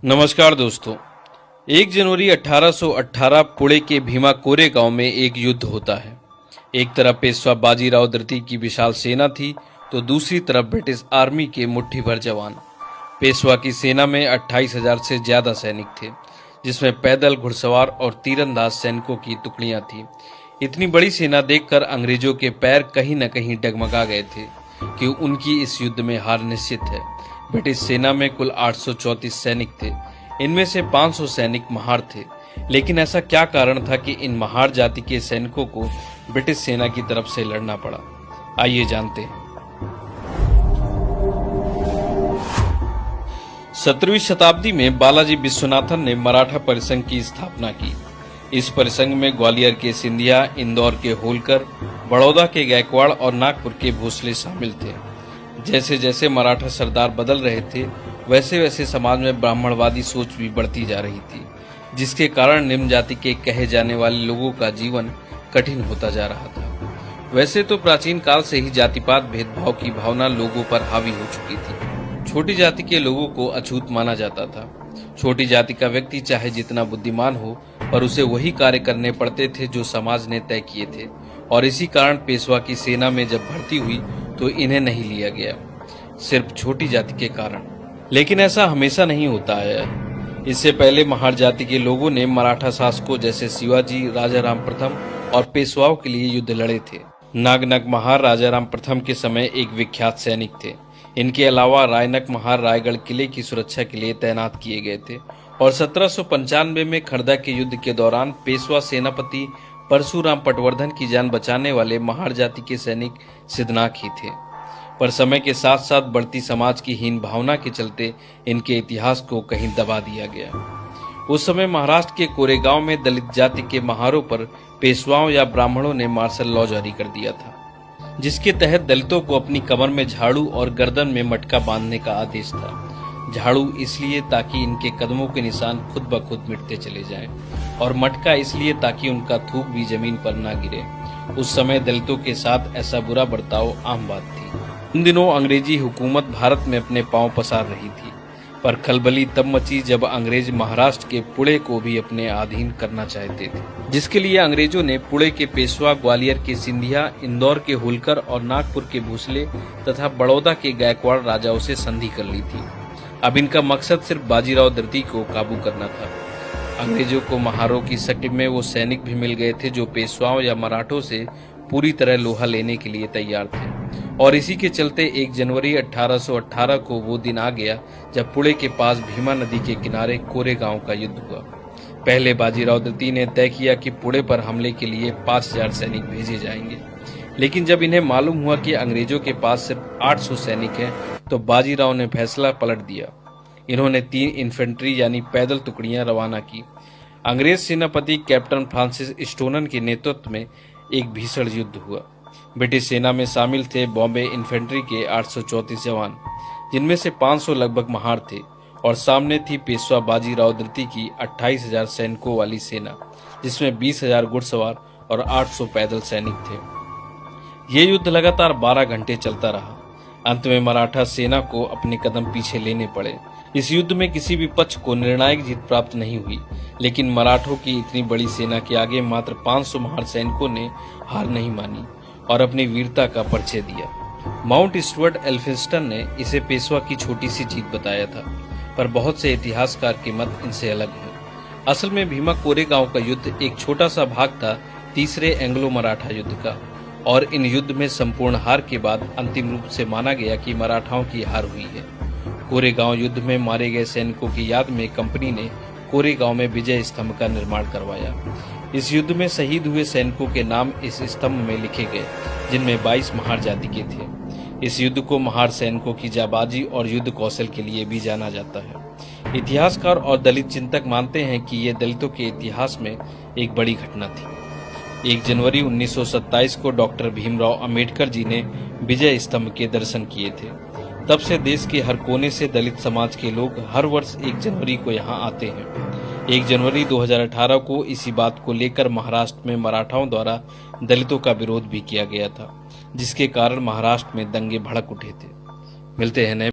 नमस्कार दोस्तों। 1 जनवरी 1818 पुणे के भीमा कोरेगांव में एक युद्ध होता है। एक तरफ पेशवा बाजीराव द्वितीय की विशाल सेना थी तो दूसरी तरफ ब्रिटिश आर्मी के मुट्ठी भर जवान। पेशवा की सेना में 28,000 से ज्यादा सैनिक थे, जिसमें पैदल, घुड़सवार और तीरंदाज सैनिकों की टुकड़ियां थीं। इतनी बड़ी सेना देखकर अंग्रेजों के पैर कहीं न कहीं डगमगा गए थे कि उनकी इस युद्ध में हार निश्चित है। ब्रिटिश सेना में कुल 834 सैनिक थे। इनमें से 500 सैनिक महार थे। लेकिन ऐसा क्या कारण था कि इन महार जाति के सैनिकों को ब्रिटिश सेना की तरफ से लड़ना पड़ा? आइए जानते हैं। 17वीं शताब्दी में बालाजी विश्वनाथन ने मराठा परिसंघ की स्थापना की। इस परिसंघ में ग्वालियर के सिंधिया, इंदौर के होलकर, बड़ौदा के गायकवाड़ और नागपुर के भोसले शामिल थे। जैसे जैसे मराठा सरदार बदल रहे थे, वैसे वैसे समाज में ब्राह्मणवादी सोच भी बढ़ती जा रही थी, जिसके कारण निम्न जाति के कहे जाने वाले लोगों का जीवन कठिन होता जा रहा था। वैसे तो प्राचीन काल से ही जातिपात भेदभाव की भावना लोगों पर हावी हो चुकी थी। छोटी जाति के लोगों को अछूत माना जाता था। छोटी जाति का व्यक्ति चाहे जितना बुद्धिमान हो, पर उसे वही कार्य करने पड़ते थे जो समाज ने तय किए थे। और इसी कारण पेशवा की सेना में जब भर्ती हुई तो इन्हें नहीं लिया गया, सिर्फ छोटी जाति के कारण। लेकिन ऐसा हमेशा नहीं होता है। इससे पहले महार जाति के लोगों ने मराठा शासकों जैसे शिवाजी, राजाराम प्रथम और पेशवाओं के लिए युद्ध लड़े थे। नागनक महार राजाराम प्रथम के समय एक विख्यात सैनिक थे। इनके अलावा रायनक महार रायगढ़ किले की सुरक्षा के लिए तैनात किए गए थे। और 1795 में खरदा के युद्ध के दौरान पेशवा सेनापति परशुराम पटवर्धन की जान बचाने वाले महार जाति के सैनिक सिद्धनाथ ही थे। पर समय के साथ साथ बढ़ती समाज की हीन भावना के चलते इनके इतिहास को कहीं दबा दिया गया। उस समय महाराष्ट्र के कोरेगांव में दलित जाति के महारों पर पेशवाओं या ब्राह्मणों ने मार्शल लॉ जारी कर दिया था, जिसके तहत दलितों को अपनी कमर में झाड़ू और गर्दन में मटका बांधने का आदेश था। झाड़ू इसलिए ताकि इनके कदमों के निशान खुद ब खुद मिटते चले जाएं, और मटका इसलिए ताकि उनका थूक भी जमीन पर ना गिरे। उस समय दलितों के साथ ऐसा बुरा बर्ताव आम बात थी। उन दिनों अंग्रेजी हुकूमत भारत में अपने पांव पसार रही थी, पर खलबली तब मची जब अंग्रेज महाराष्ट्र के पुणे को भी अपने अधीन करना चाहते थे, जिसके लिए अंग्रेजों ने पुणे के पेशवा, ग्वालियर के सिंधिया, इंदौर के होलकर और नागपुर के भोसले तथा बड़ौदा के गायकवाड़ राजाओं से संधि कर ली थी। अब इनका मकसद सिर्फ बाजीराव द्वितीय को काबू करना था। अंग्रेजों को महारों की शक्ल में वो सैनिक भी मिल गए थे जो पेशवाओं या मराठों से पूरी तरह लोहा लेने के लिए तैयार थे। और इसी के चलते 1 जनवरी 1818 को वो दिन आ गया जब पुणे के पास भीमा नदी के किनारे कोरेगांव का युद्ध हुआ। पहले बाजीराव द्वितीय ने तय किया कि पुणे पर हमले के लिए 5,000 सैनिक भेजे जाएंगे। लेकिन जब इन्हें मालूम हुआ कि अंग्रेजों के पास सिर्फ 800 सैनिक हैं, तो बाजीराव ने फैसला पलट दिया। इन्होंने 3 इन्फेंट्री यानी पैदल टुकड़ियां रवाना की। अंग्रेज सेनापति कैप्टन फ्रांसिस स्टोनन के नेतृत्व में एक भीषण युद्ध हुआ। ब्रिटिश सेना में शामिल थे बॉम्बे इन्फेंट्री के 834 जवान, जिनमें से 500 लगभग महार थे, और सामने थी पेशवा बाजीराव द्वितीय की 28,000 सैनिकों वाली सेना, जिसमें 20,000 घुड़सवार और 800 पैदल सैनिक थे। ये युद्ध लगातार 12 घंटे चलता रहा। अंत में मराठा सेना को अपने कदम पीछे लेने पड़े। इस युद्ध में किसी भी पक्ष को निर्णायक जीत प्राप्त नहीं हुई, लेकिन मराठों की इतनी बड़ी सेना के आगे मात्र 500 महार सैनिकों ने हार नहीं मानी और अपनी वीरता का परिचय दिया। माउंट स्टुअर्ट एल्फिंस्टन ने इसे पेशवा की छोटी सी जीत बताया था, पर बहुत से इतिहासकार के मत इनसे अलग है। असल में भीमा कोरेगांव का युद्ध एक छोटा सा भाग था तीसरे एंग्लो मराठा युद्ध का, और इन युद्ध में संपूर्ण हार के बाद अंतिम रूप से माना गया कि मराठाओं की हार हुई है। कोरेगांव युद्ध में मारे गए सैनिकों की याद में कंपनी ने कोरेगांव में विजय स्तंभ का निर्माण करवाया। इस युद्ध में शहीद हुए सैनिकों के नाम इस स्तंभ में लिखे गए, जिनमें 22 महार जाति के थे। इस युद्ध को महार सैनिकों की जाबाजी और युद्ध कौशल के लिए भी जाना जाता है। इतिहासकार और दलित चिंतक मानते हैं कि ये दलितों के इतिहास में एक बड़ी घटना थी। 1 जनवरी 1927 को डॉक्टर भीमराव अंबेडकर जी ने विजय स्तंभ के दर्शन किए थे। तब से देश के हर कोने से दलित समाज के लोग हर वर्ष 1 जनवरी को यहाँ आते हैं। 1 जनवरी 2018 को इसी बात को लेकर महाराष्ट्र में मराठाओं द्वारा दलितों का विरोध भी किया गया था, जिसके कारण महाराष्ट्र में दंगे भड़क उठे थे। मिलते हैं नए